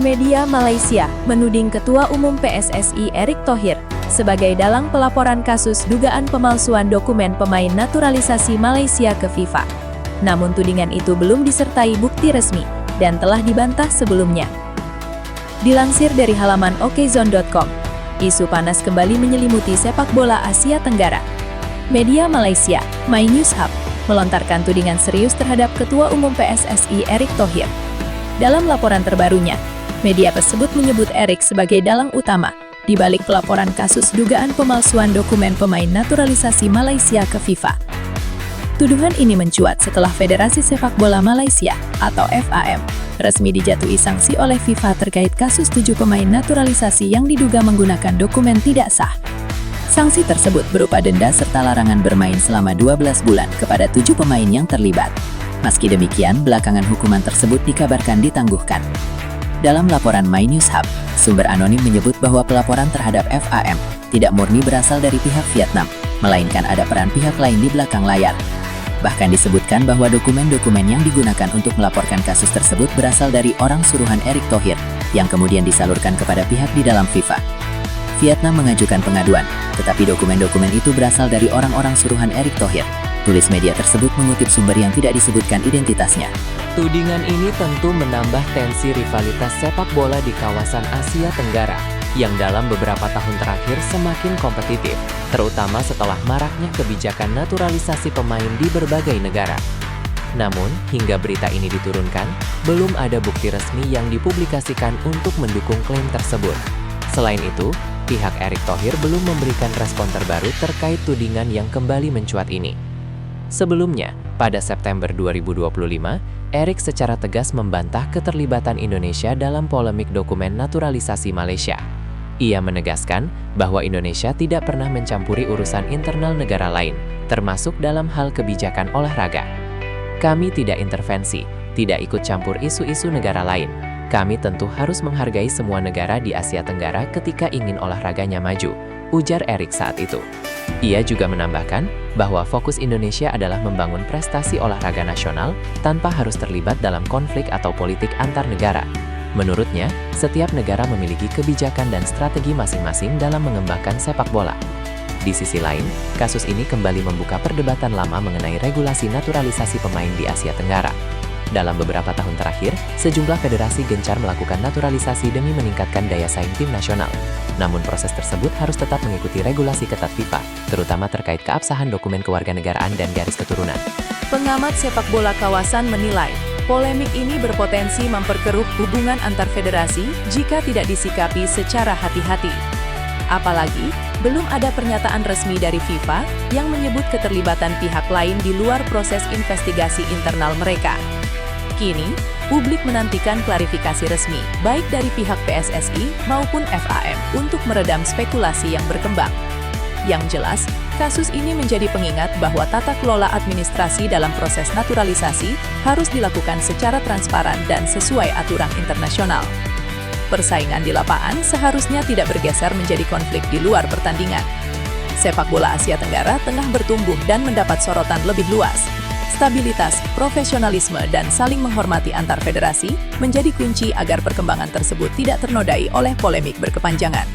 Media Malaysia menuding Ketua Umum PSSI Erick Thohir sebagai dalang pelaporan kasus dugaan pemalsuan dokumen pemain naturalisasi Malaysia ke FIFA. Namun tudingan itu belum disertai bukti resmi dan telah dibantah sebelumnya. Dilansir dari halaman okezone.com, isu panas kembali menyelimuti sepak bola Asia Tenggara. Media Malaysia, My News Hub, melontarkan tudingan serius terhadap Ketua Umum PSSI Erick Thohir. Dalam laporan terbarunya, media tersebut menyebut Erick sebagai dalang utama di balik pelaporan kasus dugaan pemalsuan dokumen pemain naturalisasi Malaysia ke FIFA. Tuduhan ini mencuat setelah Federasi Sepak Bola Malaysia atau FAM resmi dijatuhi sanksi oleh FIFA terkait kasus 7 pemain naturalisasi yang diduga menggunakan dokumen tidak sah. Sanksi tersebut berupa denda serta larangan bermain selama 12 bulan kepada 7 pemain yang terlibat. Meski demikian, belakangan hukuman tersebut dikabarkan ditangguhkan. Dalam laporan My News Hub, sumber anonim menyebut bahwa pelaporan terhadap FAM tidak murni berasal dari pihak Vietnam, melainkan ada peran pihak lain di belakang layar. Bahkan disebutkan bahwa dokumen-dokumen yang digunakan untuk melaporkan kasus tersebut berasal dari orang suruhan Erick Thohir, yang kemudian disalurkan kepada pihak di dalam FIFA. Vietnam mengajukan pengaduan, tetapi dokumen-dokumen itu berasal dari orang-orang suruhan Erick Thohir. Tulis media tersebut mengutip sumber yang tidak disebutkan identitasnya. Tudingan ini tentu menambah tensi rivalitas sepak bola di kawasan Asia Tenggara, yang dalam beberapa tahun terakhir semakin kompetitif, terutama setelah maraknya kebijakan naturalisasi pemain di berbagai negara. Namun, hingga berita ini diturunkan, belum ada bukti resmi yang dipublikasikan untuk mendukung klaim tersebut. Selain itu, pihak Erick Thohir belum memberikan respon terbaru terkait tudingan yang kembali mencuat ini. Sebelumnya, pada September 2025, Erick secara tegas membantah keterlibatan Indonesia dalam polemik dokumen naturalisasi Malaysia. Ia menegaskan bahwa Indonesia tidak pernah mencampuri urusan internal negara lain, termasuk dalam hal kebijakan olahraga. Kami tidak intervensi, tidak ikut campur isu-isu negara lain. Kami tentu harus menghargai semua negara di Asia Tenggara ketika ingin olahraganya maju, ujar Erick saat itu. Ia juga menambahkan bahwa fokus Indonesia adalah membangun prestasi olahraga nasional tanpa harus terlibat dalam konflik atau politik antar negara. Menurutnya, setiap negara memiliki kebijakan dan strategi masing-masing dalam mengembangkan sepak bola. Di sisi lain, kasus ini kembali membuka perdebatan lama mengenai regulasi naturalisasi pemain di Asia Tenggara. Dalam beberapa tahun terakhir, sejumlah federasi gencar melakukan naturalisasi demi meningkatkan daya saing tim nasional. Namun proses tersebut harus tetap mengikuti regulasi ketat FIFA, terutama terkait keabsahan dokumen kewarganegaraan dan garis keturunan. Pengamat sepak bola kawasan menilai, polemik ini berpotensi memperkeruh hubungan antar federasi jika tidak disikapi secara hati-hati. Apalagi, belum ada pernyataan resmi dari FIFA yang menyebut keterlibatan pihak lain di luar proses investigasi internal mereka. Kini, publik menantikan klarifikasi resmi, baik dari pihak PSSI maupun FAM, untuk meredam spekulasi yang berkembang. Yang jelas, kasus ini menjadi pengingat bahwa tata kelola administrasi dalam proses naturalisasi harus dilakukan secara transparan dan sesuai aturan internasional. Persaingan di lapangan seharusnya tidak bergeser menjadi konflik di luar pertandingan. Sepak bola Asia Tenggara tengah bertumbuh dan mendapat sorotan lebih luas. Stabilitas, profesionalisme, dan saling menghormati antar federasi menjadi kunci agar perkembangan tersebut tidak ternodai oleh polemik berkepanjangan.